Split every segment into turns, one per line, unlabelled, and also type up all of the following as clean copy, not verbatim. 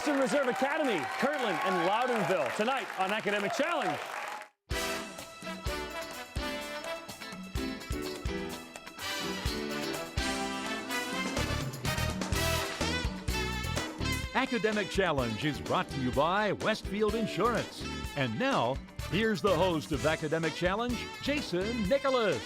Western Reserve Academy, Kirtland, and Loudonville tonight on Academic Challenge.
Academic Challenge is brought to you by Westfield Insurance. And now, here's the host of Academic Challenge, Jason Nicholas.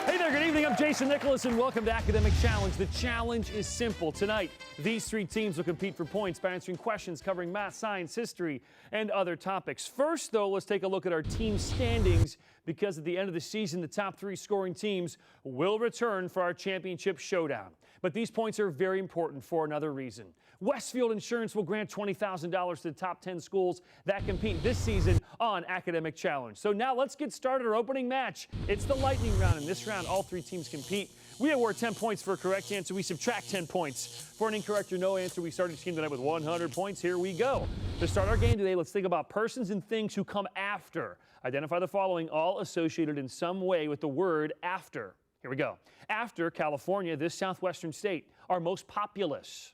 Hey there, good evening. I'm Jason Nicholas, and welcome to Academic Challenge. The challenge is simple. Tonight, these three teams will compete for points by answering questions covering math, science, history, and other topics. First, though, let's take a look at our team standings, because at the end of the season, the top three scoring teams will return for our championship showdown. But these points are very important for another reason. Westfield Insurance will grant $20,000 to the top 10 schools that compete this season on Academic Challenge. So now let's get started our opening match. It's the lightning round. In this round, all three teams compete. We award 10 points for a correct answer. We subtract 10 points for an incorrect or no answer. We start each team tonight with 100 points. Here we go. To start our game today, let's think about persons and things who come after. Identify the following, all associated in some way with the word after. Here we go. After California, this southwestern state, are most populous.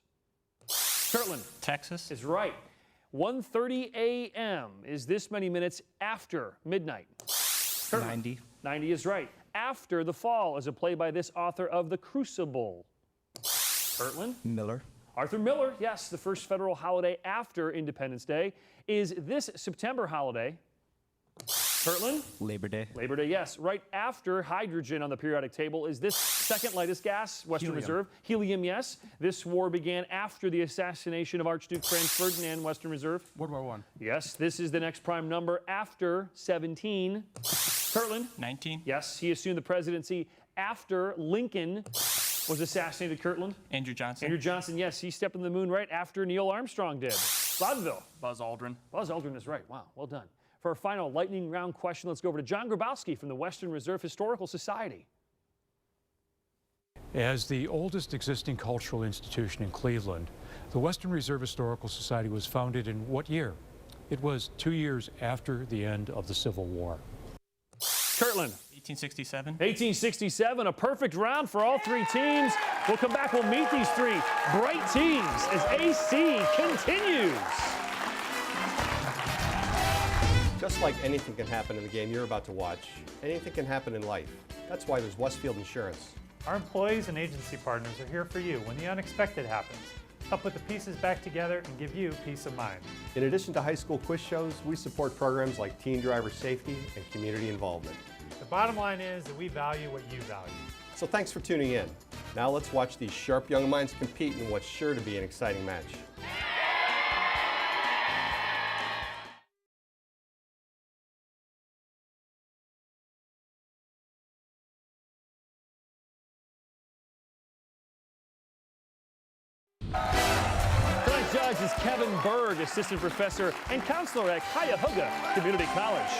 Kirtland.
Texas.
Is right. 1:30 a.m. is this many minutes after midnight. Kirtland.
90.
90 is right. After the Fall is a play by this author of The Crucible. Kirtland.
Miller.
Arthur Miller, yes. The first federal holiday after Independence Day is this September holiday. Kirtland.
Labor Day.
Labor Day, yes. Right after hydrogen on the periodic table is this second lightest gas, Western Reserve. Helium, yes. This war began after the assassination of Archduke Franz Ferdinand, Western Reserve.
World War I.
Yes, this is the next prime number after 17. Kirtland.
19.
Yes, he assumed the presidency after Lincoln was assassinated. Kirtland.
Andrew Johnson.
Andrew Johnson, yes, he stepped on the moon right after Neil Armstrong did. Loudonville.
Buzz Aldrin.
Buzz Aldrin is right. Wow, well done. For our final lightning round question, let's go over to John Grabowski from the Western Reserve Historical Society.
As the oldest existing cultural institution in Cleveland, the Western Reserve Historical Society was founded in what year? It was 2 years after the end of the Civil War.
Kirtland.
1867.
1867, a perfect round for all three teams. We'll come back, we'll meet these three bright teams as AC continues.
Just like anything can happen in the game you're about to watch, anything can happen in life. That's why there's Westfield Insurance.
Our employees and agency partners are here for you when the unexpected happens. Help put the pieces back together and give you peace of mind.
In addition to high school quiz shows, we support programs like teen driver safety and community involvement.
The bottom line is that we value what you value.
So thanks for tuning in. Now let's watch these sharp young minds compete in what's sure to be an exciting match.
Tonight's judge is Kevin Berg, assistant professor and counselor at Cuyahoga Community College.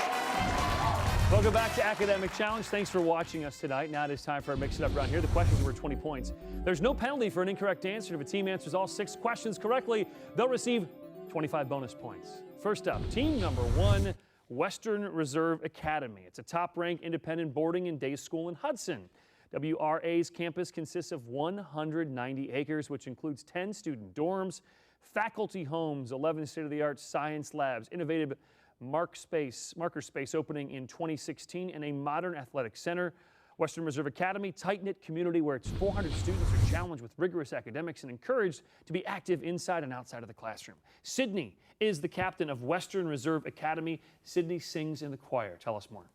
Welcome back to Academic Challenge. Thanks for watching us tonight. Now it is time for our Mix It Up round here. The questions were 20 points. There's no penalty for an incorrect answer. If a team answers all 6 questions correctly, they'll receive 25 bonus points. First up, team number 1, Western Reserve Academy. It's a top-ranked independent boarding and day school in Hudson. WRA's campus consists of 190 acres, which includes 10 student dorms, faculty homes, 11 state-of-the-art science labs, innovative marker space opening in 2016, and a modern athletic center. Western Reserve Academy, tight-knit community where its 400 students are challenged with rigorous academics and encouraged to be active inside and outside of the classroom. Sydney is the captain of Western Reserve Academy. Sydney sings in the choir. Tell us more.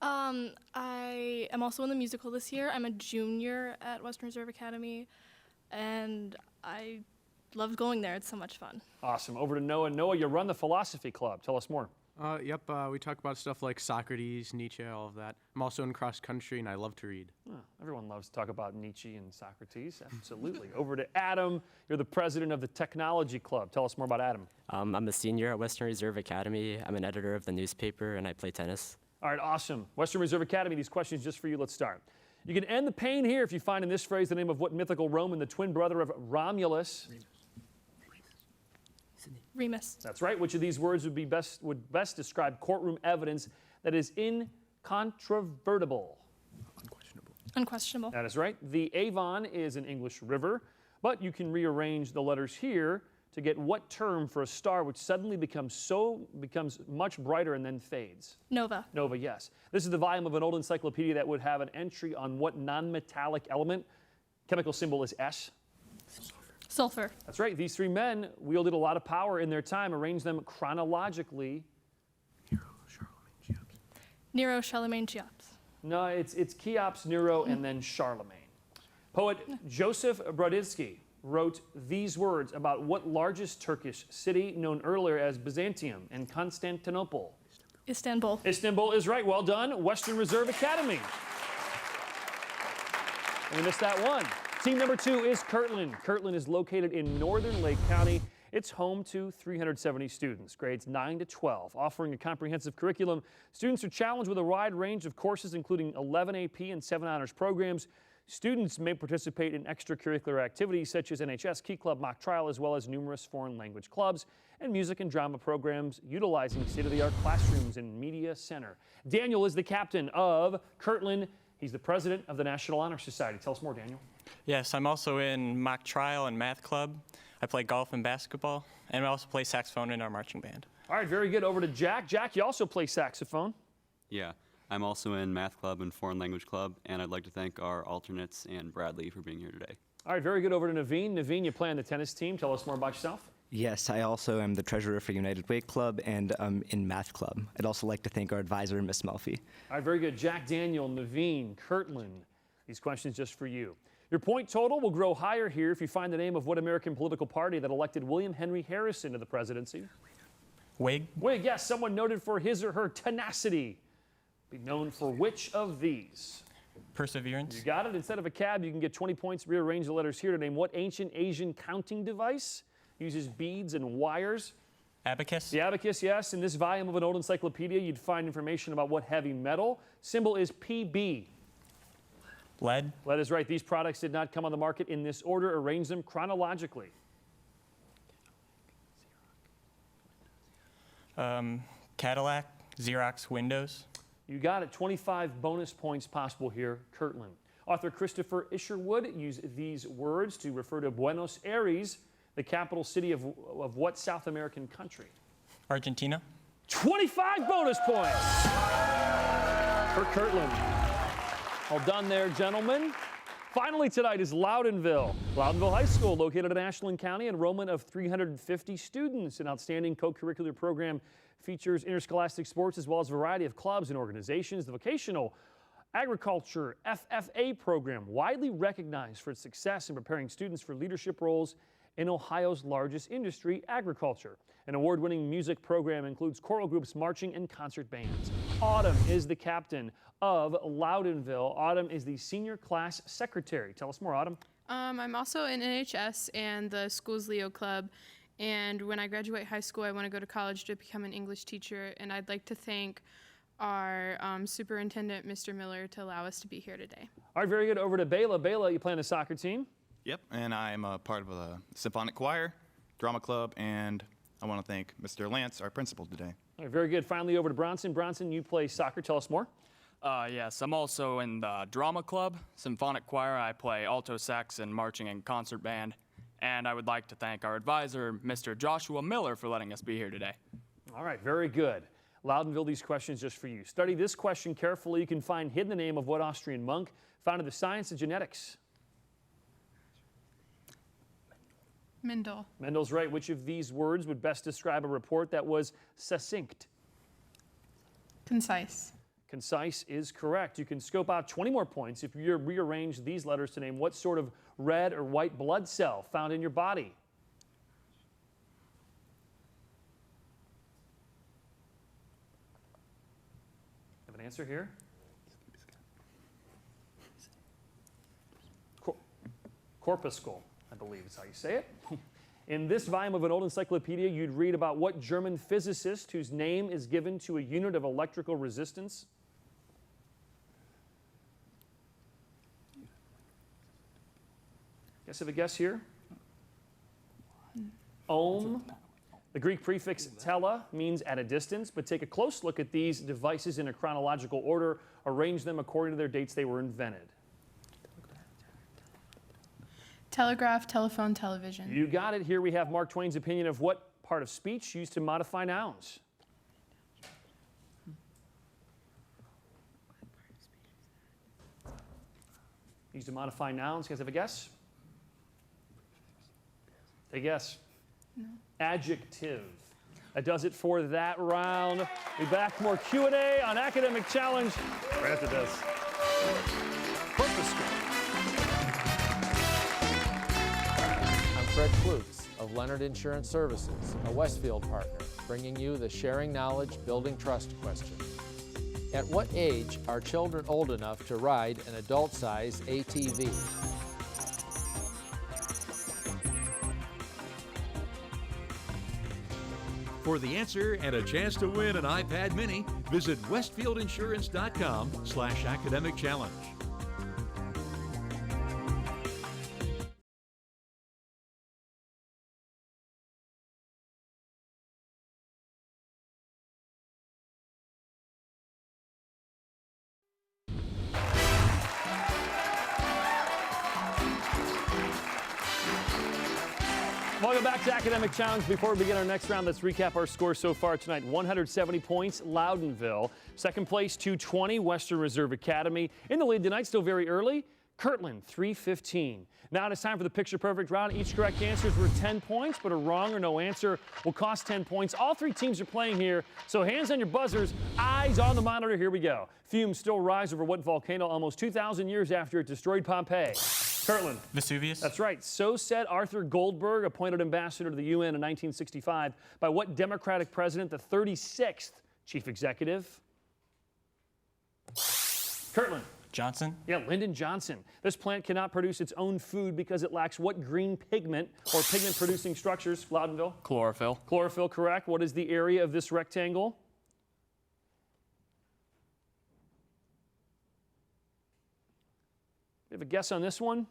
I am also in the musical this year. I'm a junior at Western Reserve Academy, and I loved going there. It's so much fun.
Awesome. Over to Noah. Noah, you run the philosophy club. Tell us more.
We talk about stuff like Socrates, Nietzsche, all of that. I'm also in cross country, and I love to read.
Oh, everyone loves to talk about Nietzsche and Socrates. Absolutely. Over to Adam. You're the president of the technology club. Tell us more about Adam.
I'm a senior at Western Reserve Academy. I'm an editor of the newspaper, and I play tennis.
All right, awesome. Western Reserve Academy, these questions just for you. Let's start. You can end the pain here if you find in this phrase the name of what mythical Roman, the twin brother of Romulus.
Remus.
That's right. Which of these words would best describe courtroom evidence that is incontrovertible?
Unquestionable.
That is right. The Avon is an English river. But you can rearrange the letters here to get what term for a star which suddenly becomes much brighter and then fades?
Nova.
Nova, yes. This is the volume of an old encyclopedia that would have an entry on what non-metallic element. Chemical symbol is S.
Sulfur.
That's right. These three men wielded a lot of power in their time. Arrange them chronologically.
Nero, Charlemagne, Cheops.
No, it's Cheops, Nero, and then Charlemagne. Poet Joseph Brodsky wrote these words about what largest Turkish city known earlier as Byzantium and Constantinople?
Istanbul.
Istanbul is right. Well done. Western Reserve Academy. We missed that one. Team number 2 is Kirtland. Kirtland is located in northern Lake County. It's home to 370 students, grades 9 to 12. Offering a comprehensive curriculum, students are challenged with a wide range of courses, including 11 AP and 7 honors programs. Students may participate in extracurricular activities such as NHS, Key Club, Mock Trial, as well as numerous foreign language clubs and music and drama programs utilizing state-of-the-art classrooms and media center. Daniel is the captain of Kirtland. He's the president of the National Honor Society. Tell us more, Daniel.
Yes, I'm also in mock trial and math club. I play golf and basketball, and I also play saxophone in our marching band.
All right, very good. Over to Jack. Jack, you also play saxophone.
Yeah, I'm also in math club and foreign language club, and I'd like to thank our alternates and Bradley for being here today.
All right, very good. Over to Naveen. Naveen, you play on the tennis team. Tell us more about yourself.
Yes, I also am the treasurer for United Way Club and in math club. I'd also like to thank our advisor, Miss Melfi.
All right, very good. Jack, Daniel, Naveen, Kirtland. These questions just for you. Your point total will grow higher here if you find the name of what American political party that elected William Henry Harrison to the presidency.
Whig.
Whig, yes, someone noted for his or her tenacity. Be known for which of these?
Perseverance.
You got it. Instead of a cab, you can get 20 points. Rearrange the letters here to name what ancient Asian counting device uses beads and wires.
Abacus.
The abacus, yes. In this volume of an old encyclopedia, you'd find information about what heavy metal. Symbol is PB.
Lead.
Lead is right. These products did not come on the market in this order. Arrange them chronologically.
Cadillac. Xerox Windows.
You got it. 25 bonus points possible here, Kirtland. Author Christopher Isherwood used these words to refer to Buenos Aires, the capital city of what South American country?
Argentina.
25 bonus points for Kirtland. Well done there, gentlemen. Finally tonight is Loudonville. Loudonville High School, located in Ashland County, enrollment of 350 students. An outstanding co-curricular program features interscholastic sports as well as a variety of clubs and organizations. The vocational agriculture FFA program, widely recognized for its success in preparing students for leadership roles in Ohio's largest industry, agriculture. An award-winning music program includes choral groups, marching, and concert bands. Autumn is the captain of Loudonville. Autumn is the senior class secretary. Tell us more, Autumn.
I'm also in NHS and the school's Leo Club. And when I graduate high school, I want to go to college to become an English teacher. And I'd like to thank our superintendent, Mr. Miller, to allow us to be here today.
All right, very good. Over to Bela. Bela, you play on the soccer team?
Yep, and I'm a part of a symphonic choir, drama club, and I want to thank Mr. Lance, our principal, today.
All right, very good. Finally, over to Bronson. Bronson, you play soccer. Tell us more.
Yes, I'm also in the drama club, symphonic choir. I play alto sax and marching and concert band. And I would like to thank our advisor, Mr. Joshua Miller, for letting us be here today.
All right, very good. Loudonville, these questions just for you. Study this question carefully. You can find hidden the name of what Austrian monk founded the science of genetics?
Mendel.
Mendel's right. Which of these words would best describe a report that was succinct?
Concise.
Concise is correct. You can scope out 20 more points if you rearrange these letters to name what sort of red or white blood cell found in your body. Have an answer here? Corpuscle, I believe is how you say it. In this volume of an old encyclopedia, you'd read about what German physicist whose name is given to a unit of electrical resistance. Guess have a guess here? Ohm. The Greek prefix tele means at a distance, but take a close look at these devices in a chronological order. Arrange them according to their dates they were invented.
Telegraph, telephone, television.
You got it. Here we have Mark Twain's opinion of what part of speech used to modify nouns. Used to modify nouns. You guys have a guess? Take a guess.
No.
Adjective. That does it for that round. We'll be back more Q&A on Academic Challenge right after this. Purpose School.
I'm Fred Klutz of Leonard Insurance Services, a Westfield partner, bringing you the Sharing Knowledge, Building Trust question. At what age are children old enough to ride an adult-sized ATV?
For the answer and a chance to win an iPad mini, visit westfieldinsurance.com/academic challenge.
Welcome back to Academic Challenge. Before we begin our next round, let's recap our score so far tonight. 170 points, Loudonville. Second place, 220, Western Reserve Academy. In the lead tonight, still very early, Kirtland, 315. Now it is time for the Picture Perfect round. Each correct answer is worth 10 points, but a wrong or no answer will cost 10 points. All three teams are playing here, so hands on your buzzers, eyes on the monitor. Here we go. Fumes still rise over what volcano almost 2,000 years after it destroyed Pompeii? Kirtland.
Vesuvius.
That's right. So said Arthur Goldberg, appointed ambassador to the UN in 1965 by what Democratic president, the 36th chief executive? Kirtland.
Johnson.
Yeah, Lyndon Johnson. This plant cannot produce its own food because it lacks what green pigment or pigment-producing structures? Loudonville.
Chlorophyll.
Chlorophyll, correct. What is the area of this rectangle? You have a guess on this one?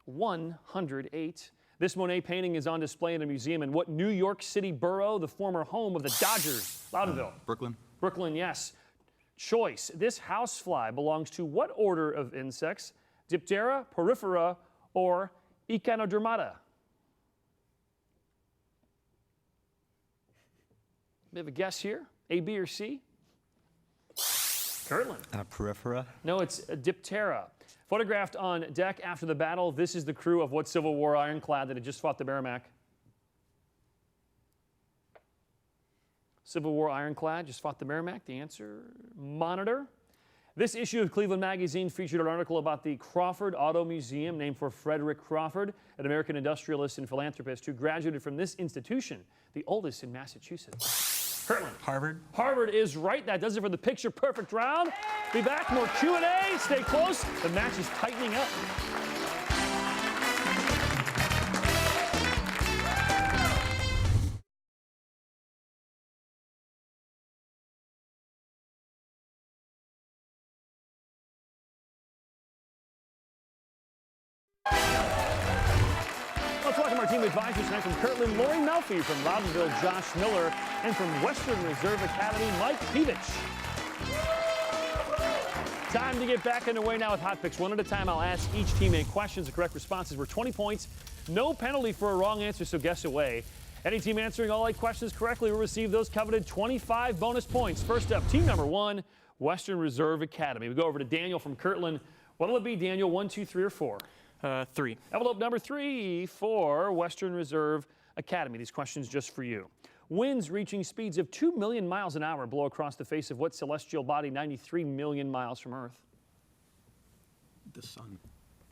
108. This Monet painting is on display in a museum in what New York City borough, the former home of the Dodgers? Loudonville.
Brooklyn.
Brooklyn, yes. Choice. This housefly belongs to what order of insects? Diptera, Porifera, or Echinodermata? We have a guess here. A, B, or C? Kirtland.
Porifera.
No, it's a Diptera. Photographed on deck after the battle, this is the crew of what Civil War ironclad that had just fought the Merrimack? Civil War ironclad just fought the Merrimack. The answer, Monitor. This issue of Cleveland Magazine featured an article about the Crawford Auto Museum, named for Frederick Crawford, an American industrialist and philanthropist who graduated from this institution, the oldest in Massachusetts. Kirtland.
Harvard.
Harvard is right. That does it for the Picture Perfect round. Be back, more Q&A. Stay close. The match is tightening up. Let's welcome our team advisors tonight from Kirtland, Lori Melfi, from Loudonville, Josh Miller, and from Western Reserve Academy, Mike Peevich. Time to get back underway now with Hot Picks. One at a time, I'll ask each teammate questions. The correct responses were 20 points. No penalty for a wrong answer, so guess away. Any team answering all 8 questions correctly will receive those coveted 25 bonus points. First up, team number 1, Western Reserve Academy. We go over to Daniel from Kirtland. What'll it be, Daniel? 1, 2, 3, or 4?
3.
Envelope number 3 for Western Reserve Academy. These questions just for you. Winds reaching speeds of 2 million miles an hour blow across the face of what celestial body 93 million miles from Earth?
The sun.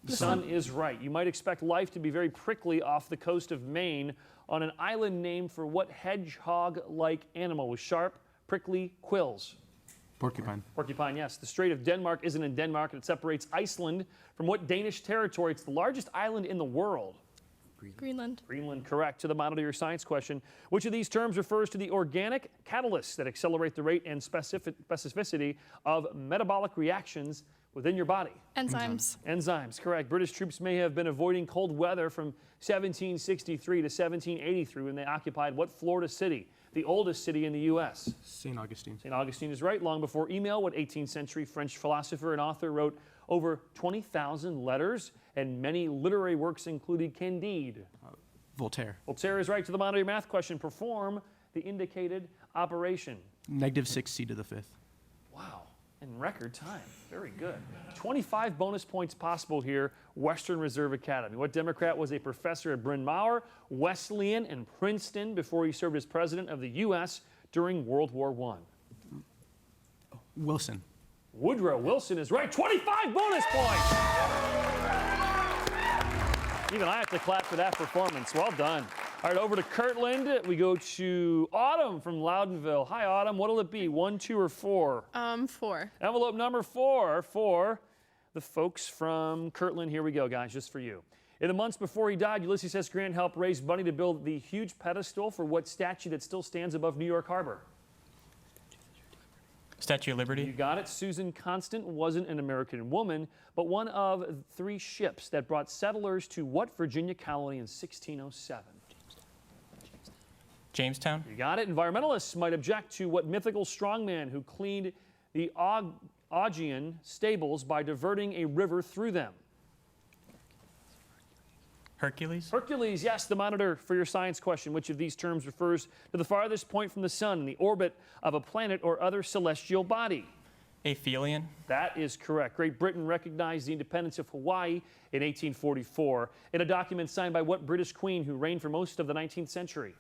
The sun is right. You might expect life to be very prickly off the coast of Maine on an island named for what hedgehog-like animal with sharp, prickly quills?
Porcupine.
Porcupine, yes. The Strait of Denmark isn't in Denmark. It separates Iceland from what Danish territory? It's the largest island in the world.
Greenland.
Greenland, correct. To the model of your science question. Which of these terms refers to the organic catalysts that accelerate the rate and specificity of metabolic reactions within your body?
Enzymes.
Enzymes, correct. British troops may have been avoiding cold weather from 1763 to 1783 when they occupied what Florida city? the oldest city in the U.S.?
St. Augustine.
St. Augustine is right. Long before email, what 18th century French philosopher and author wrote over 20,000 letters and many literary works including Candide?
Voltaire.
Voltaire is right. To the bottom of your math question, perform the indicated operation.
-6c to the 5th.
Wow, in record time. Very good. 25 bonus points possible here, Western Reserve Academy. What Democrat was a professor at Bryn Mawr, Wesleyan, and Princeton before he served as president of the U.S. during World War I?
Wilson.
Woodrow Wilson is right. 25 bonus points! Even I have to clap for that performance. Well done. All right, over to Kirtland. We go to Autumn from Loudonville. Hi, Autumn. What'll it be, 1, 2, or 4?
4.
Envelope number 4 for the folks from Kirtland. Here we go, guys, just for you. In the months before he died, Ulysses S. Grant helped raise money to build the huge pedestal for what statue that still stands above New York Harbor?
Statue of Liberty.
You got it. Susan Constant wasn't an American woman, but one of 3 ships that brought settlers to what Virginia colony in 1607?
Jamestown.
You got it. Environmentalists might object to what mythical strongman who cleaned the Augean stables by diverting a river through them?
Hercules.
Hercules, yes, the monitor for your science question. Which of these terms refers to the farthest point from the sun in the orbit of a planet or other celestial body?
Aphelion.
That is correct. Great Britain recognized the independence of Hawaii in 1844 in a document signed by what British queen who reigned for most of the 19th century?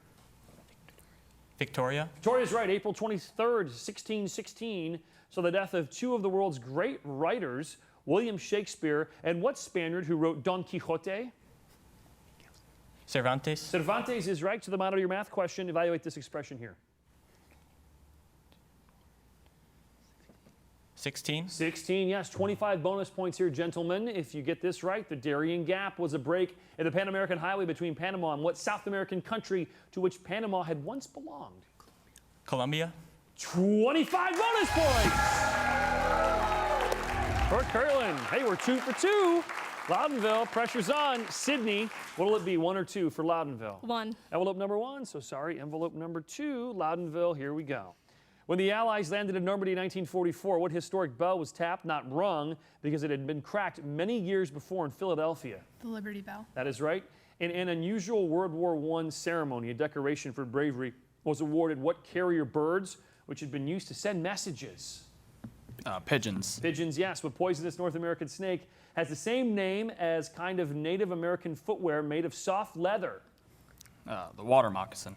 Victoria.
Victoria's right. April 23rd, 1616, saw the death of 2 of the world's great writers, William Shakespeare and what Spaniard who wrote Don Quixote?
Cervantes.
Cervantes is right. To the monitor of your math question, evaluate this expression here.
16.
16, yes. 25 bonus points here, gentlemen. If you get this right, the Darien Gap was a break in the Pan American Highway between Panama and what South American country to which Panama had once belonged?
Colombia.
25 bonus points for Kirtland. Hey, we're 2 for 2. Loudonville, pressure's on. Sydney, what'll it be, 1 or 2 for Loudonville?
1.
Envelope number 1, so sorry, envelope number 2, Loudonville, here we go. When the Allies landed in Normandy in 1944, what historic bell was tapped, not rung, because it had been cracked many years before in Philadelphia?
The Liberty Bell.
That is right. In an unusual World War I ceremony, a decoration for bravery was awarded what carrier birds, which had been used to send messages?
Pigeons.
Pigeons, yes. What poisonous North American snake has the same name as kind of Native American footwear made of soft leather?
The water moccasin.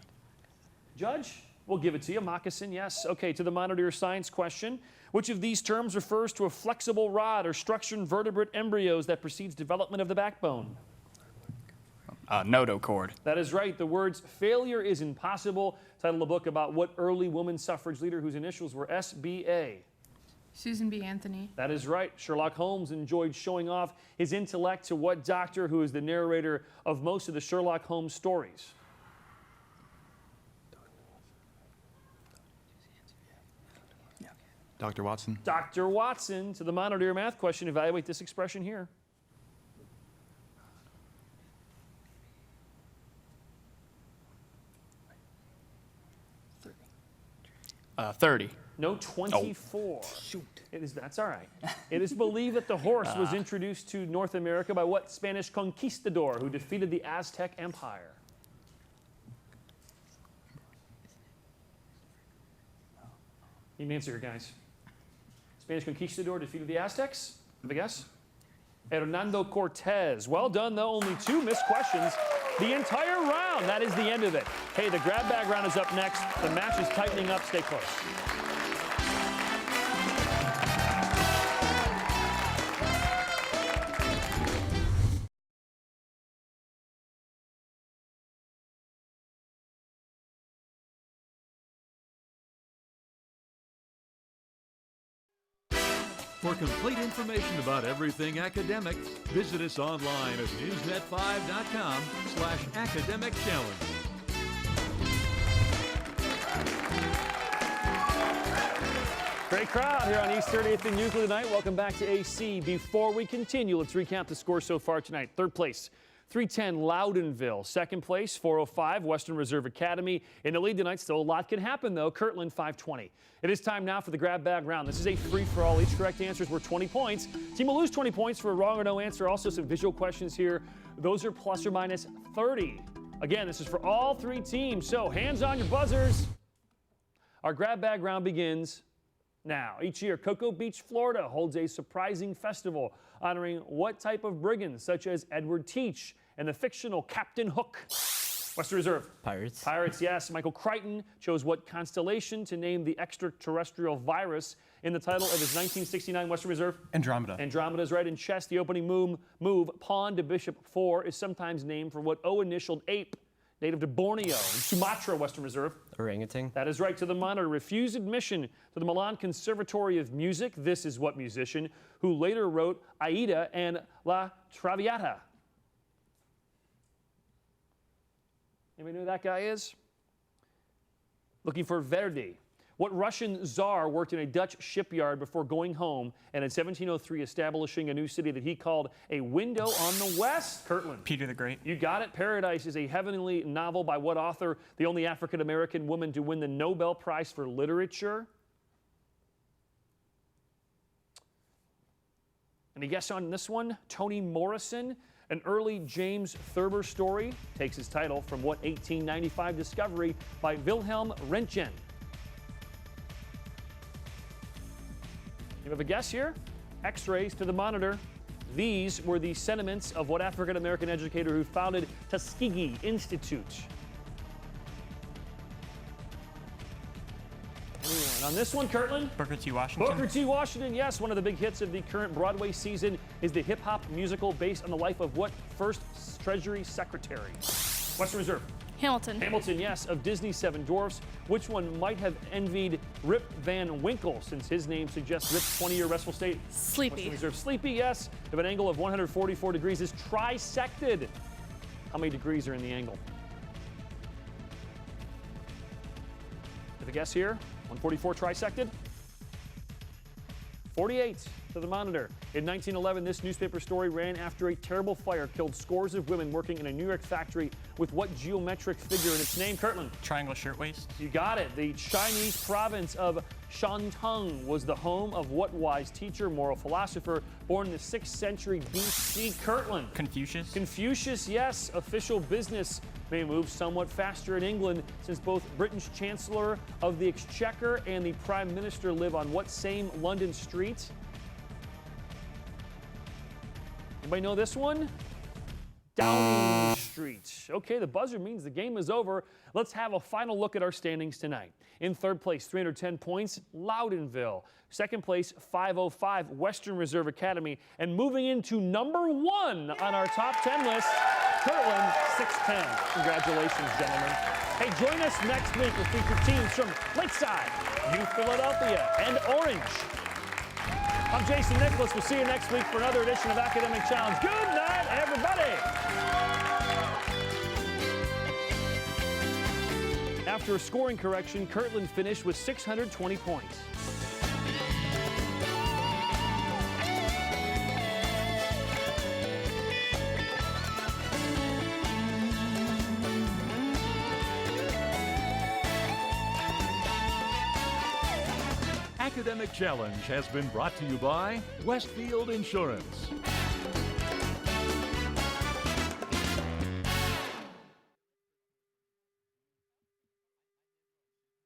Judge, we'll give it to you. Moccasin, yes. Okay, to the monitor your science question. Which of these terms refers to a flexible rod or structured vertebrate embryos that precedes development of the backbone?
Notochord.
That is right. The words failure is impossible title a book about what early woman suffrage leader whose initials were SBA?
Susan B. Anthony.
That is right. Sherlock Holmes enjoyed showing off his intellect to what doctor who is the narrator of most of the Sherlock Holmes stories?
Dr. Watson.
Dr. Watson. To the monitor your math question, evaluate this expression here.
30.
No, 24. Shoot. That's all right. It is believed that the horse was introduced to North America by what Spanish conquistador who defeated the Aztec Empire? You can answer here, guys. Spanish conquistador defeated the Aztecs? Have a guess? Hernando Cortez. Well done, though. Only 2 missed questions the entire round. That is the end of it. Hey, the grab bag round is up next. The match is tightening up. Stay close.
For complete information about everything academic, visit us online at newsnet5.com/academic-challenge.
Great crowd here on East 38th and Euclid tonight. Welcome back to AC. Before we continue, let's recap the score so far tonight. Third place, 310 Loudonville, second place, 405 Western Reserve Academy. In the lead tonight, still a lot can happen though. Kirtland 520. It is time now for the grab bag round. This is a free-for-all. Each correct answer is worth 20 points. Team will lose 20 points for a wrong or no answer. Also some visual questions here. Those are plus or minus 30. Again, this is for all three teams, so hands on your buzzers. Our grab bag round begins now. Each year, Cocoa Beach, Florida holds a surprising festival honoring what type of brigands, such as Edward Teach and the fictional Captain Hook? Western Reserve.
Pirates.
Pirates, yes. Michael Crichton chose what constellation to name the extraterrestrial virus in the title of his 1969 Western Reserve?
Andromeda.
Andromeda is right. In chess, the opening move pawn to bishop 4 is sometimes named for what O-initialed ape native to Borneo in Sumatra, Western Reserve?
Orangutan.
That is right. To the monitor, refused admission to the Milan Conservatory of Music. This is what musician who later wrote Aida and La Traviata. Anybody know who that guy is? Looking for Verdi. What Russian czar worked in a Dutch shipyard before going home and in 1703 establishing a new city that he called a window on the west? Kirtland.
Peter the Great.
You got it. Paradise is a heavenly novel by what author? The only African-American woman to win the Nobel Prize for Literature? Any guess on this one? Toni Morrison. An early James Thurber story takes its title from what 1895 discovery by Wilhelm Röntgen? You have a guess here? X-rays to the monitor. These were the sentiments of what African-American educator who founded Tuskegee Institute? Anyone on this one, Kirtland?
Booker T. Washington.
Booker T. Washington, yes. One of the big hits of the current Broadway season is the hip-hop musical based on the life of what first Treasury Secretary? Western Reserve.
Hamilton.
Hamilton, yes. Of Disney's Seven Dwarfs, which one might have envied Rip Van Winkle, since his name suggests Rip's 20-year restful state?
Sleepy.
Western Reserve. Sleepy, yes. If an angle of 144 degrees is trisected, how many degrees are in the angle? Have a guess here? 144 trisected? 48 to the monitor. In 1911, this newspaper story ran after a terrible fire killed scores of women working in a New York factory with what geometric figure in its name? Kirtland.
Triangle shirtwaist.
You got it. The Chinese province of Shantung was the home of what wise teacher, moral philosopher, born in the 6th century BC? Kirtland.
Confucius.
Confucius, yes. Official business may move somewhat faster in England since both Britain's Chancellor of the Exchequer and the Prime Minister live on what same London street? Anybody know this one? Downing Street. Okay, the buzzer means the game is over. Let's have a final look at our standings tonight. In third place, 310 points, Loudonville. Second place, 505, Western Reserve Academy. And moving into number 1 on our top 10 list, Kirtland, 610. Congratulations, gentlemen. Hey, join us next week. We'll feature teams from Lakeside, New Philadelphia, and Orange. I'm Jason Nicholas. We'll see you next week for another edition of Academic Challenge. Good night, everybody. After a scoring correction, Kirtland finished with 620 points.
Academic Challenge has been brought to you by Westfield Insurance.